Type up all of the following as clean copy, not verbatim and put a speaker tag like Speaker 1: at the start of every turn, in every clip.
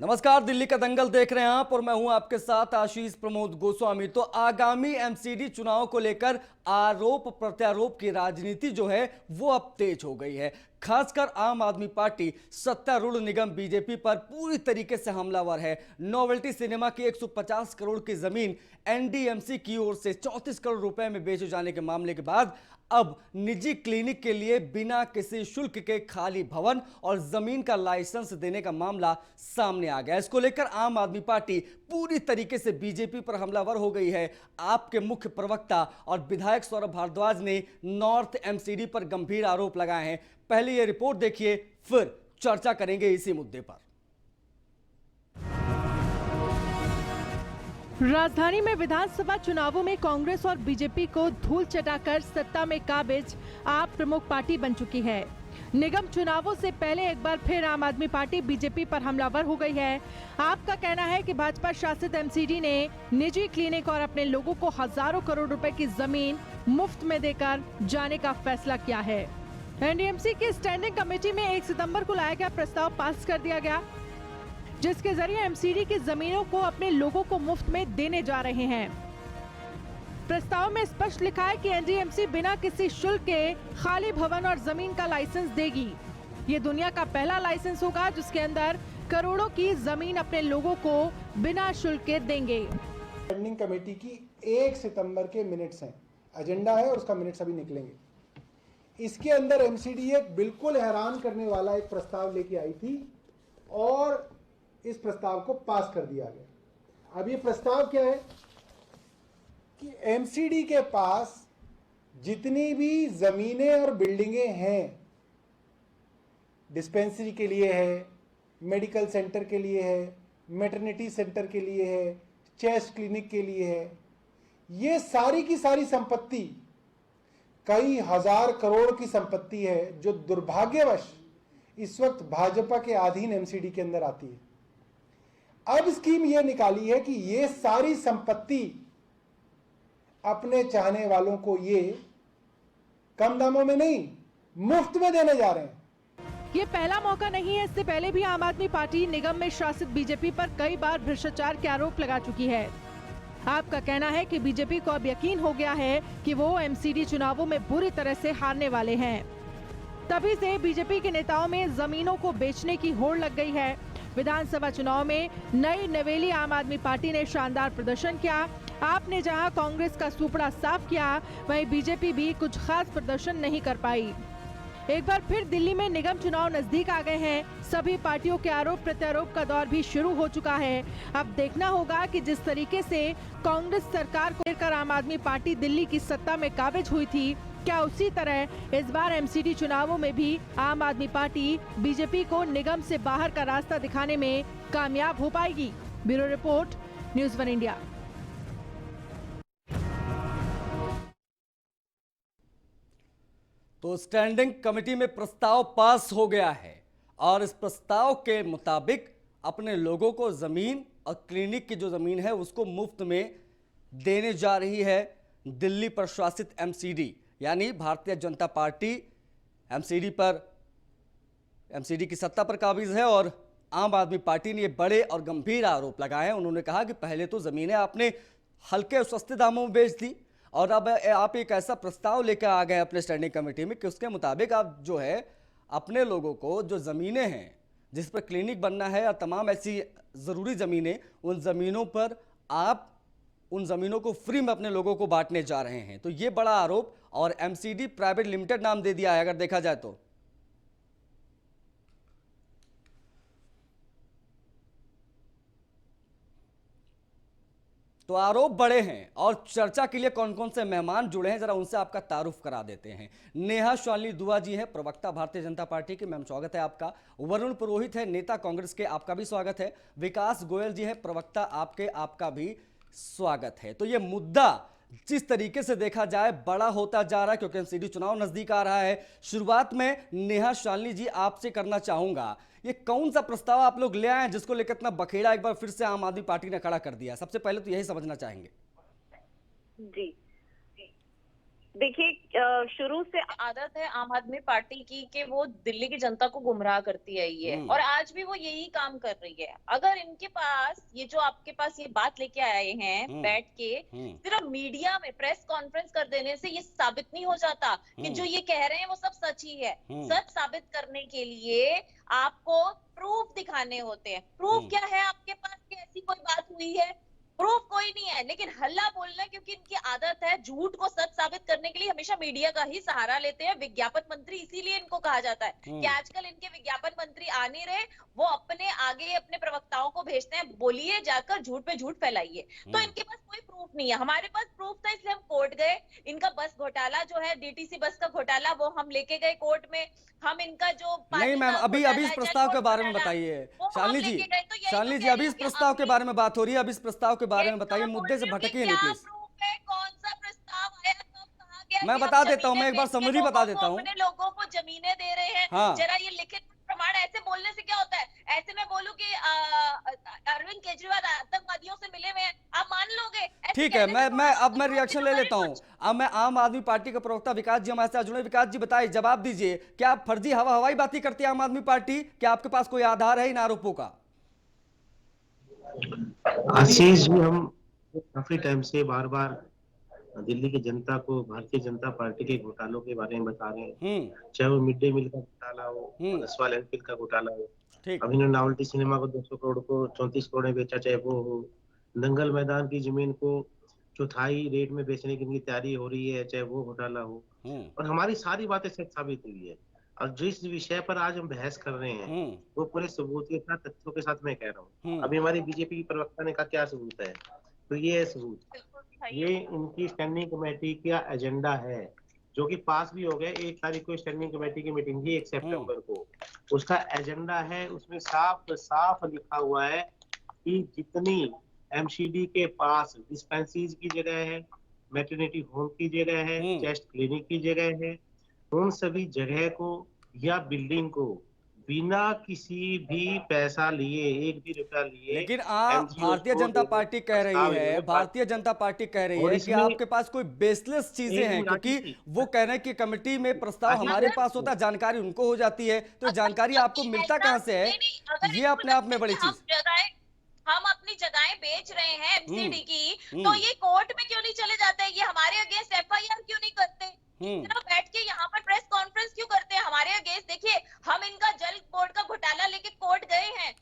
Speaker 1: नमस्कार, दिल्ली का दंगल देख रहे हैं आप और मैं हूं आपके साथ आशीष प्रमोद गोस्वामी। तो आगामी एमसीडी चुनाव को लेकर आरोप प्रत्यारोप की राजनीति जो है वो अब तेज हो गई है। खासकर आम आदमी पार्टी सत्तारूढ़ निगम बीजेपी पर पूरी तरीके से हमलावर है। नोवेल्टी सिनेमा की 150 करोड़ की जमीन एनडीएमसी की ओर से 34 करोड़ रुपए में बेचे जाने के मामले के बाद अब निजी क्लिनिक के लिए बिना किसी शुल्क के खाली भवन और जमीन का लाइसेंस देने का मामला सामने आ गया। इसको लेकर आम आदमी पार्टी पूरी तरीके से बीजेपी पर हमलावर हो गई है। आपके मुख्य प्रवक्ता और विधायक सौरभ भारद्वाज ने नॉर्थ एमसीडी पर गंभीर आरोप लगाए हैं। पहले यह रिपोर्ट देखिए, फिर चर्चा करेंगे इसी मुद्दे पर।
Speaker 2: राजधानी में विधानसभा चुनावों में कांग्रेस और बीजेपी को धूल चटाकर सत्ता में काबिज आप प्रमुख पार्टी बन चुकी है। निगम चुनावों से पहले एक बार फिर आम आदमी पार्टी बीजेपी पर हमलावर हो गई है। आपका कहना है कि भाजपा शासित एमसीडी ने निजी क्लिनिक और अपने लोगों को हजारों करोड़ रुपए की जमीन मुफ्त में देकर जाने का फैसला किया है। एनडीएमसी की स्टैंडिंग कमेटी में 1 सितंबर को लाया गया प्रस्ताव पास कर दिया गया, जिसके जरिए एमसीडी की जमीनों को अपने लोगों को मुफ्त में देने जा रहे हैं। प्रस्ताव में स्पष्ट लिखा है कि एनडीएमसी बिना किसी शुल्क के खाली भवन और जमीन का लाइसेंस देगी। ये दुनिया का पहला लाइसेंस होगा जिसके अंदर करोड़ों की जमीन अपने लोगों को बिना शुल्क के देंगे।
Speaker 3: स्टैंडिंग कमेटी की 1 सितंबर के मिनट्स हैं, एजेंडा है और उसका मिनट्स अभी निकलेंगे। इसके अंदर एमसीडी एक बिल्कुल हैरान करने वाला एक प्रस्ताव लेके आई थी और इस प्रस्ताव को पास कर दिया गया। अब ये प्रस्ताव क्या है कि एमसीडी के पास जितनी भी जमीनें और बिल्डिंगें हैं, डिस्पेंसरी के लिए है, मेडिकल सेंटर के लिए है, मैटरनिटी सेंटर के लिए है, चेस्ट क्लिनिक के लिए है, ये सारी की सारी संपत्ति कई हजार करोड़ की संपत्ति है जो दुर्भाग्यवश इस वक्त भाजपा के अधीन एमसीडी के अंदर आती है। अब स्कीम यह निकाली है कि ये सारी संपत्ति अपने चाहने वालों को ये कम दामों में नहीं, मुफ्त में देने जा रहे हैं।
Speaker 2: ये पहला मौका नहीं है। इससे पहले भी आम आदमी पार्टी निगम में शासित बीजेपी पर कई बार भ्रष्टाचार के आरोप लगा चुकी है। आपका कहना है कि बीजेपी को अब यकीन हो गया है कि वो एमसीडी चुनावों में बुरी तरह से हारने वाले हैं। तभी से बीजेपी के नेताओं में जमीनों को बेचने की होड़ लग गई है। विधानसभा चुनाव में नई नवेली आम आदमी पार्टी ने शानदार प्रदर्शन किया। आपने जहां कांग्रेस का सुपड़ा साफ किया, वहीं बीजेपी भी कुछ खास प्रदर्शन नहीं कर पाई। एक बार फिर दिल्ली में निगम चुनाव नजदीक आ गए हैं। सभी पार्टियों के आरोप प्रत्यारोप का दौर भी शुरू हो चुका है। अब देखना होगा कि जिस तरीके से कांग्रेस सरकार को लेकर आम आदमी पार्टी दिल्ली की सत्ता में काबिज हुई थी, क्या उसी तरह इस बार एमसीडी चुनावों में भी आम आदमी पार्टी बीजेपी को निगम से बाहर का रास्ता दिखाने में कामयाब हो पाएगी। Bureau report, news 1 India.
Speaker 1: तो स्टैंडिंग कमेटी में प्रस्ताव पास हो गया है और इस प्रस्ताव के मुताबिक अपने लोगों को जमीन और क्लिनिक की जो जमीन है उसको मुफ्त में देने जा रही है दिल्ली प्रशासित एमसीडी, यानी भारतीय जनता पार्टी एमसीडी की सत्ता पर काबिज है। और आम आदमी पार्टी ने ये बड़े और गंभीर आरोप लगाए हैं। उन्होंने कहा कि पहले तो जमीनें आपने हल्के और सस्ते दामों में बेच दी और अब आप एक ऐसा प्रस्ताव लेकर आ गए अपने स्टैंडिंग कमेटी में कि उसके मुताबिक आप जो है अपने लोगों को जो ज़मीनें हैं जिस पर क्लिनिक बनना है और तमाम ऐसी ज़रूरी ज़मीनें, उन ज़मीनों पर आप उन ज़मीनों को फ्री में अपने लोगों को बांटने जा रहे हैं। तो ये बड़ा आरोप, और एमसीडी प्राइवेट लिमिटेड नाम दे दिया है अगर देखा जाए तो आरोप बड़े हैं। और चर्चा के लिए कौन कौन से मेहमान जुड़े हैं जरा उनसे आपका तारुफ करा देते हैं। नेहा शालिनी दुआ जी हैं, प्रवक्ता भारतीय जनता पार्टी के, मैम स्वागत है आपका। वरुण पुरोहित है, नेता कांग्रेस के, आपका भी स्वागत है। विकास गोयल जी हैं, प्रवक्ता आपके, आपका भी स्वागत है। तो ये मुद्दा जिस तरीके से देखा जाए बड़ा होता जा रहा है क्योंकि एमसीडी चुनाव नजदीक आ रहा है। शुरुआत में नेहा शालिनी जी आपसे करना चाहूंगा, ये कौन सा प्रस्ताव आप लोग ले आए हैं जिसको लेकर इतना बखेड़ा एक बार फिर से आम आदमी पार्टी ने खड़ा कर दिया? सबसे पहले तो यही समझना चाहेंगे।
Speaker 4: जी, देखिए, शुरू से आदत है आम आदमी पार्टी की कि वो दिल्ली की जनता को गुमराह करती आई है और आज भी वो यही काम कर रही है। अगर इनके पास ये जो आपके पास ये बात लेके आए हैं बैठ के, सिर्फ मीडिया में प्रेस कॉन्फ्रेंस कर देने से ये साबित नहीं हो जाता कि जो ये कह रहे हैं वो सब सच ही है। सच साबित करने के लिए आपको प्रूफ दिखाने होते हैं। प्रूफ क्या है आपके पास कि ऐसी कोई बात हुई है? प्रूफ कोई नहीं है, लेकिन हल्ला बोलना, क्योंकि इनकी आदत है झूठ को सच साबित करने के लिए हमेशा मीडिया का ही सहारा लेते हैं। विज्ञापन मंत्री इसीलिए इनको कहा जाता है कि आजकल इनके विज्ञापन मंत्री आ नहीं रहे, वो अपने आगे अपने प्रवक्ताओं को भेजते हैं, बोलिए जाकर झूठ पे झूठ फैलाइए। तो इनके पास कोई प्रूफ नहीं है। हमारे पास प्रूफ था इसलिए हम कोर्ट गए। इनका बस घोटाला जो है, डीटीसी बस का घोटाला, वो हम लेके गए कोर्ट में। हम इनका जो
Speaker 1: नहीं मैम, अभी इस प्रस्ताव के बारे में बताइए शालिनी जी। शालिनी जी, अभी इस प्रस्ताव के बारे में बात हो रही है, अभी इस प्रस्ताव के बारे में बताइए, मुद्दे से भटकिए नहीं प्लीज।
Speaker 4: कौन सा प्रस्ताव आया, कब कहा गया?
Speaker 1: मैं बता देता हूँ, मैं एक बार समरी बता देता हूँ।
Speaker 4: अपने लोगों को जमीनें दे रहे हैं।
Speaker 1: हाँ।
Speaker 4: जरा ये लिखित प्रमाण, ऐसे बोलने से क्या होता है? ऐसे मैं बोलूं कि अरविंद केजरीवाल आतंकवादियों से मिले हुए हैं, आप मान लोगे?
Speaker 1: ठीक है, मैं रिएक्शन ले लेता हूँ। अब मैं आम आदमी पार्टी के प्रवक्ता विकास जी हमारे साथ जुड़े। विकास जी बताइए, जवाब दीजिए, क्या आप फर्जी हवाई बातें करती है आम आदमी पार्टी? क्या आपके पास कोई आधार है इन आरोपों का?
Speaker 5: आशीष जी, हम काफी टाइम से बार बार दिल्ली की जनता को भारतीय जनता पार्टी के घोटालों के बारे में बता रहे हैं, चाहे वो मिड डे मील का घोटाला हो, रसवा लैंडफिल का घोटाला हो, अभी इन्होंने नॉवेल्टी सिनेमा को 200 करोड़ को 34 करोड़ में बेचा, चाहे वो हो, दंगल मैदान की जमीन को चौथाई रेट में बेचने की इनकी तैयारी हो रही है, चाहे वो घोटाला हो। और हमारी सारी बातें सच साबित हुई है। और जिस विषय पर आज हम बहस कर रहे हैं वो पूरे सबूत के साथ, तथ्यों के साथ मैं कह रहा हूँ। अभी हमारी बीजेपी की प्रवक्ता ने कहा क्या सबूत है, तो ये है सबूत। ये इनकी स्टैंडिंग कमेटी का एजेंडा है जो कि पास भी हो गया। 1 तारीख को स्टैंडिंग कमेटी की मीटिंग थी, 1 सितंबर को। उसका एजेंडा है, उसमें साफ साफ लिखा हुआ है कि जितनी एमसीडी के पास डिस्पेंसरीज की जगह है, मैटरनिटी होम की जगह है, चेस्ट क्लिनिक की जगह है, उन सभी जगह को या बिल्डिंग को बिना किसी भी पैसा लिए, 1 भी रुपया लिए,
Speaker 1: लेकिन आप भारतीय जनता पार्टी कह रही है, भारतीय जनता पार्टी कह रही है कि आपके पास कोई बेसलेस चीजें हैं, क्योंकि वो कह रहे हैं कि कमेटी में प्रस्ताव हमारे पास होता है, जानकारी उनको हो जाती है, तो जानकारी आपको मिलता कहां से है? ये अपने आप में बड़ी चीज।
Speaker 4: हम अपनी जगहें बेच रहे हैं एमसीडी की, तो ये कोर्ट में क्यों नहीं चले जाते? ये हमारे अगेंस्ट एफआईआर क्यों नहीं करते? इतना बैठ के यहाँ पर प्रेस कॉन्फ्रेंस क्यों करते हैं हमारे अगेंस्ट? देखिए, हम इनका जल बोर्ड का घोटाला लेके कोर्ट गए हैं।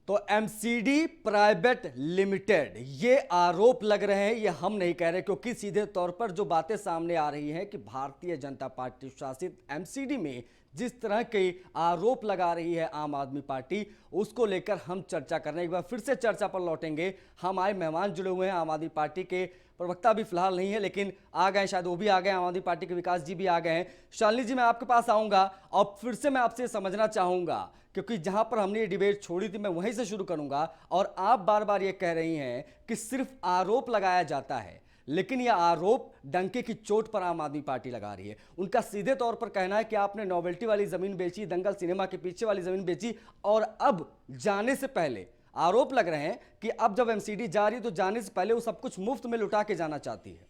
Speaker 1: तो एमसीडी प्राइवेट लिमिटेड, ये आरोप लग रहे हैं, ये हम नहीं कह रहे, क्योंकि सीधे तौर पर जो बातें सामने आ रही हैं कि भारतीय जनता पार्टी शासित एमसीडी में जिस तरह के आरोप लगा रही है आम आदमी पार्टी, उसको लेकर हम चर्चा कर रहे हैं। एक बार फिर से चर्चा पर लौटेंगे। हमारे मेहमान जुड़े हुए हैं, आम आदमी पार्टी के प्रवक्ता भी फिलहाल नहीं है लेकिन आ गए, शायद वो भी आ गए, आम आदमी पार्टी के विकास जी भी आ गए हैं। शालिनी जी, मैं आपके पास आऊंगा और फिर से मैं आपसे समझना चाहूंगा, क्योंकि जहां पर हमने ये डिबेट छोड़ी थी मैं वहीं से शुरू करूंगा। और आप बार बार ये कह रही हैं कि सिर्फ आरोप लगाया जाता है, लेकिन यह आरोप डंके की चोट पर आम आदमी पार्टी लगा रही है। उनका सीधे तौर पर कहना है कि आपने नोवेल्टी वाली जमीन बेची, दंगल सिनेमा के पीछे वाली जमीन बेची, और अब जाने से पहले आरोप लग रहे हैं कि अब जब एमसीडी जा रही है तो जाने से पहले वो सब कुछ मुफ्त में लुटा के जाना चाहती है।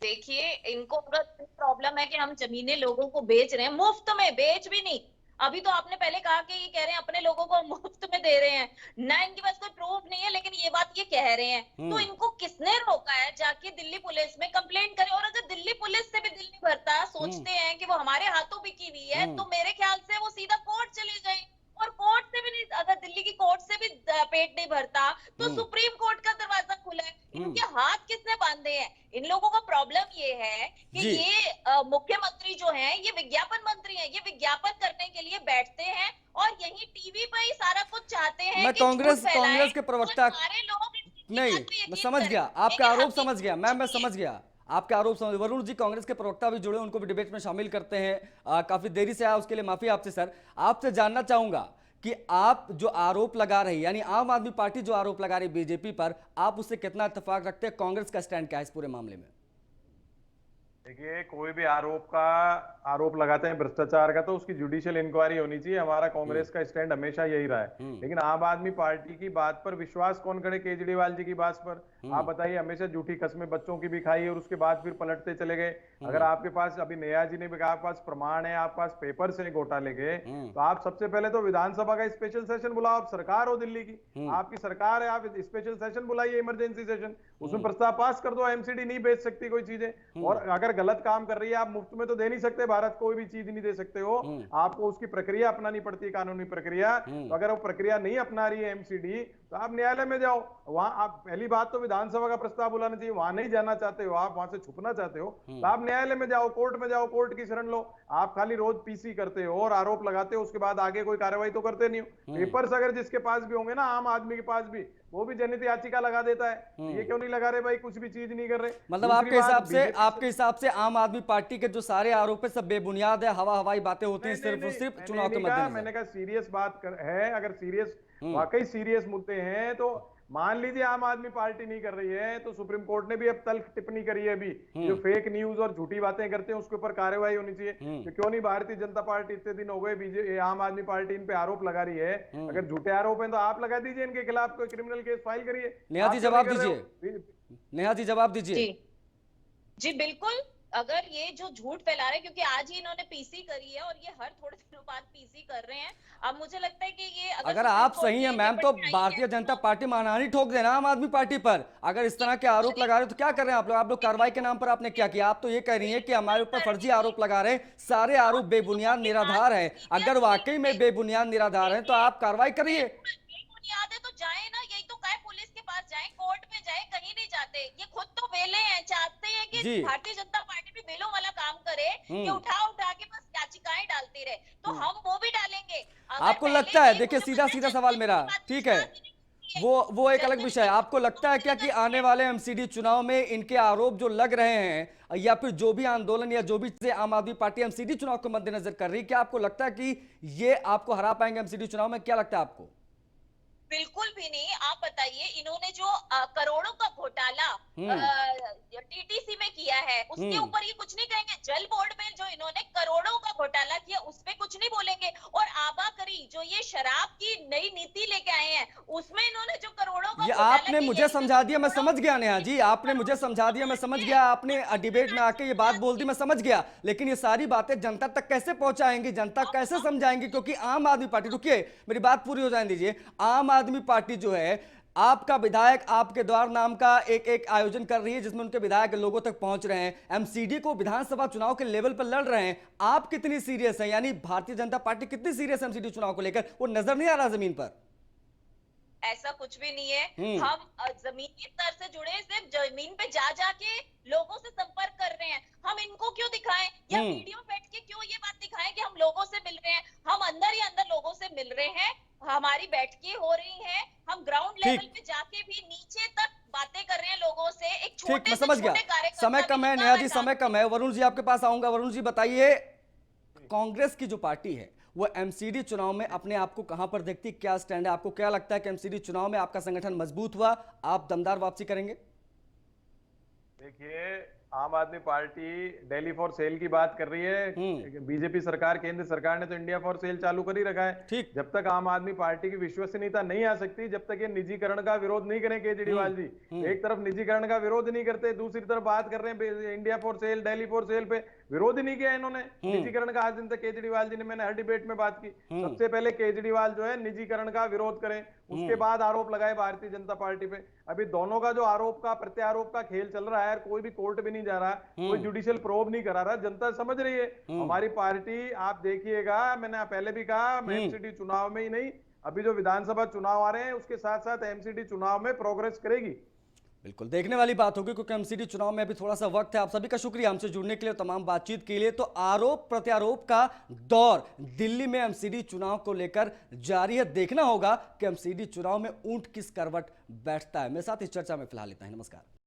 Speaker 4: देखिए, इनको पूरा प्रॉब्लम है कि हम जमीनें लोगों को बेच रहे हैं, मुफ्त में, बेच भी नहीं। अभी तो आपने पहले कहा कि ये कह रहे हैं अपने लोगों को मुफ्त में दे रहे हैं, ना इनके पास कोई प्रूफ नहीं है, लेकिन ये बात ये कह रहे हैं। तो इनको किसने रोका है जाके दिल्ली पुलिस में कंप्लेंट करें? और अगर दिल्ली पुलिस से भी दिल नहीं भरता, सोचते हैं कि वो हमारे हाथों बिकी हुई है, तो मेरे ख्याल से वो सीधा कोर्ट चले जाए। और कोर्ट से भी नहीं, अगर दिल्ली की कोर्ट से भी पेट नहीं भरता तो सुप्रीम कोर्ट का दरवाजा खुला है। इनके हाथ किसने बांधे हैं? इन लोगों का प्रॉब्लम ये है कि ये मुख्यमंत्री जो हैं, ये विज्ञापन मंत्री हैं, ये विज्ञापन करने के लिए बैठते हैं और यही टीवी पर ही सारा कुछ चाहते हैं।
Speaker 1: मैं कांग्रेस के प्रवक्ता नहीं, मैं समझ गया आपका आरोप, समझ गया मैं समझ गया आपके आरोप समझ। वरुण जी कांग्रेस के प्रवक्ता भी जुड़े, उनको भी डिबेट में शामिल करते हैं। काफी देरी से आया, उसके लिए माफी आपसे सर। आपसे जानना चाहूंगा कि आप जो आरोप लगा रही, यानी आम आदमी पार्टी जो आरोप लगा रही बीजेपी पर, आप उससे कितना इत्तेफाक रखते हैं? कांग्रेस का स्टैंड क्या है इस पूरे मामले में?
Speaker 6: देखिए, कोई भी आरोप लगाते हैं भ्रष्टाचार का, तो उसकी जुडिशियल इंक्वायरी होनी चाहिए। हमारा कांग्रेस का स्टैंड हमेशा यही रहा है। लेकिन आम आदमी पार्टी की बात पर विश्वास कौन करे? केजरीवाल जी की बात पर आप बताइए, हमेशा झूठी कस्में बच्चों की भी खाई और उसके बाद फिर पलटते चले गए। अगर आपके पास, अभी नेहा जी ने भी कहा, आपके पास प्रमाण है, आपके पास पेपर्स है घोटाले के, तो आप सबसे पहले तो विधानसभा का स्पेशल सेशन बुलाओ। आप सरकार हो दिल्ली की, आपकी सरकार है, आप स्पेशल सेशन बुलाइए, इमरजेंसी सेशन, उसमें प्रस्ताव पास कर दो। एमसीडी नहीं बेच सकती कोई चीजें, और अगर गलत काम कर रही है, आप मुफ्त में तो दे नहीं सकते, भारत कोई भी चीज नहीं दे सकते हो, आपको उसकी प्रक्रिया अपनानी पड़ती है, कानूनी प्रक्रिया। तो अगर वो प्रक्रिया नहीं अपना रही है एमसीडी, तो आप न्यायालय में जाओ। वहां आप, पहली बात तो विधानसभा का प्रस्ताव बुलाना चाहिए। वहां नहीं जाना चाहते हो, आप वहां से छुपना चाहते हो, तो आप न्यायालय में जाओ, कोर्ट में जाओ, कोर्ट की शरण लो। आप खाली रोज पीसी करते हो और आरोप लगाते हो, उसके बाद आगे कोई कार्रवाई तो करते नहीं हो। पेपर्स अगर जिसके पास भी होंगे ना, आम आदमी के पास भी, वो भी जनहित याचिका लगा देता है। ये क्यों नहीं लगा रहे भाई? कुछ भी चीज नहीं कर रहे।
Speaker 1: मतलब आपके हिसाब से आम आदमी पार्टी के जो सारे आरोप है सब बेबुनियाद है, हवाई बातें होती हैं सिर्फ और सिर्फ चुनाव के मद्देनजर।
Speaker 6: मैंने कहा सीरियस बात है, अगर सीरियस, वाकई सीरियस मुद्दे हैं, तो मान लीजिए आम आदमी पार्टी नहीं कर रही है, तो सुप्रीम कोर्ट ने भी अब तल्ख टिप्पणी करी है। अभी जो फेक न्यूज और झूठी बातें करते हैं उसके ऊपर कार्रवाई होनी चाहिए। तो क्यों नहीं भारतीय जनता पार्टी, इतने दिन हो गए बीजेपी, आम आदमी पार्टी इन पे आरोप लगा रही है, अगर झूठे आरोप हैं तो आप लगा दीजिए, इनके खिलाफ कोई क्रिमिनल केस फाइल करिए।
Speaker 1: नेहा जी जवाब दीजिए, नेहा जी जवाब दीजिए।
Speaker 4: जी बिल्कुल, अगर ये जो झूठ फैला रहे हैं, क्योंकि आज ही इन्होंने पीसी करी है और ये हर थोड़े दिनों बाद पीसी कर रहे हैं। अब मुझे लगता है कि ये
Speaker 1: अगर आप सही हैं मैम, तो भारतीय जनता पार्टी मानहानि ठोक देना आम आदमी पार्टी पर। अगर इस तरह के आरोप लगा रहे हो तो क्या कर रहे हैं आप लोग? आप लोग कार्रवाई के नाम पर आपने क्या किया? आप तो ये कह रही हैं कि हमारे ऊपर फर्जी आरोप लगा रहे हैं, सारे आरोप बेबुनियाद निराधार है। अगर वाकई में बेबुनियाद निराधार है तो आप कार्रवाई करिए।
Speaker 4: याद है तो जाए ना, यही तो कहे, पुलिस के पास जाए, कोर्ट में जाए, कहीं नहीं जाते। ये खुद तो वेले हैं, चाहते हैं कि भारतीय जनता पार्टी भी वेलों वाला काम करे, कि उठा के बस याचिकाएं डालते रहे। तो हम वो भी डालेंगे।
Speaker 1: आपको लगता है, देखिए सीधा सवाल मेरा, ठीक है, वो एक अलग विषय है। आपको लगता है क्या कि आने वाले एमसीडी चुनाव में इनके आरोप जो लग रहे हैं, या फिर जो भी आंदोलन या जो भी चीजें आम आदमी पार्टी एमसीडी चुनाव के मद्देनजर कर रही है, क्या आपको लगता है कि ये आपको हरा पाएंगे एमसीडी चुनाव में? क्या लगता है आपको?
Speaker 4: बिल्कुल भी नहीं। आप बताइए, इन्होंने जो करोड़ों का घोटाला टीटीसी में किया है, उसके ऊपर ये कुछ नहीं कहेंगे। जल बोर्ड में जो इन्होंने करोड़ों का घोटाला किया, उस पे कुछ नहीं बोलेंगे। और आबाकरी, जो ये शराब की नई नीति लेके आए हैं, उसमें इन्होंने जो करोड़ों का,
Speaker 1: ये आपने मुझे समझा दिया, मैं समझ गया नेहा जी, आपने मुझे समझा दिया, मैं समझ गया। आपने डिबेट में आके ये बात बोल दी, मैं समझ गया। लेकिन ये सारी बातें जनता तक कैसे पहुंचाएंगी, जनता कैसे समझाएंगी? क्योंकि आम आदमी पार्टी, रुकिए मेरी बात पूरी हो जाने दीजिए, आम आदमी पार्टी जो है, आपका विधायक आपके द्वार नाम का एक आयोजन कर रही है जिसमें उनके विधायक लोगों तक पहुंच रहे हैं, एमसीडी को विधानसभा चुनाव के लेवल पर लड़ रहे हैं। आप कितनी सीरियस हैं, यानी भारतीय जनता पार्टी कितनी सीरियस है एमसीडी चुनाव को लेकर? वो नजर नहीं आ रहा जमीन पर।
Speaker 4: ऐसा कुछ भी नहीं है। हम जमीनी स्तर से जुड़े, सिर्फ जमीन पे जा जाके लोगों से संपर्क कर रहे हैं। हम इनको क्यों दिखाएं, या वीडियो बैठ के क्यों ये बात दिखाएं कि हम लोगों से मिल रहे हैं? हम अंदर ही अंदर लोगों से मिल रहे हैं, हमारी बैठकें हो रही हैं, हम ग्राउंड लेवल पे जाके भी नीचे तक बातें कर रहे हैं लोगों से। एक छोटे से छोटे कार्यकर्ता,
Speaker 1: समय कम है नेहा जी, समय कम है। वरुण जी आपके पास आऊंगा। वरुण जी बताइए, कांग्रेस की जो पार्टी है वो एमसीडी चुनाव में अपने आप को कहां पर देखती, क्या स्टैंड है? आपको क्या लगता है कि एमसीडी चुनाव में आपका संगठन मजबूत हुआ, आप दमदार वापसी करेंगे?
Speaker 6: देखिए, आम आदमी पार्टी दिल्ली फॉर सेल की बात कर रही है। बीजेपी सरकार, केंद्र सरकार ने तो इंडिया फॉर सेल चालू कर ही रखा है।
Speaker 1: ठीक,
Speaker 6: जब तक आम आदमी पार्टी की विश्वसनीयता नहीं आ सकती, जब तक ये निजीकरण का विरोध नहीं करें केजरीवाल जी। एक तरफ निजीकरण का विरोध नहीं करते, दूसरी तरफ बात कर रहे हैं India for sale, Delhi for sale पे विरोध ही नहीं किया इन्होंने निजीकरण का आज दिन तक। केजरीवाल जी ने, मैंने हर डिबेट में बात की, सबसे पहले केजरीवाल जो है निजीकरण का विरोध करें, उसके बाद आरोप लगाए भारतीय जनता पार्टी पे। अभी दोनों का जो आरोप का प्रत्यारोप का खेल चल रहा है, कोई भी कोर्ट भी नहीं जा रहा, कोई जुडिशियल प्रोब नहीं करा रहा, जनता समझ रही है। हमारी पार्टी, आप देखिएगा, मैंने पहले भी कहा, एमसीडी चुनाव में ही नहीं, अभी जो विधानसभा चुनाव आ रहे हैं उसके साथ साथ एमसीडी चुनाव में प्रोग्रेस करेगी।
Speaker 1: बिल्कुल देखने वाली बात होगी, क्योंकि एमसीडी चुनाव में अभी थोड़ा सा वक्त है। आप सभी का शुक्रिया हमसे जुड़ने के लिए, तमाम बातचीत के लिए। तो आरोप प्रत्यारोप का दौर दिल्ली में एमसीडी चुनाव को लेकर जारी है। देखना होगा कि एमसीडी चुनाव में ऊंट किस करवट बैठता है। मेरे साथ इस चर्चा में फिलहाल इतना ही। नमस्कार।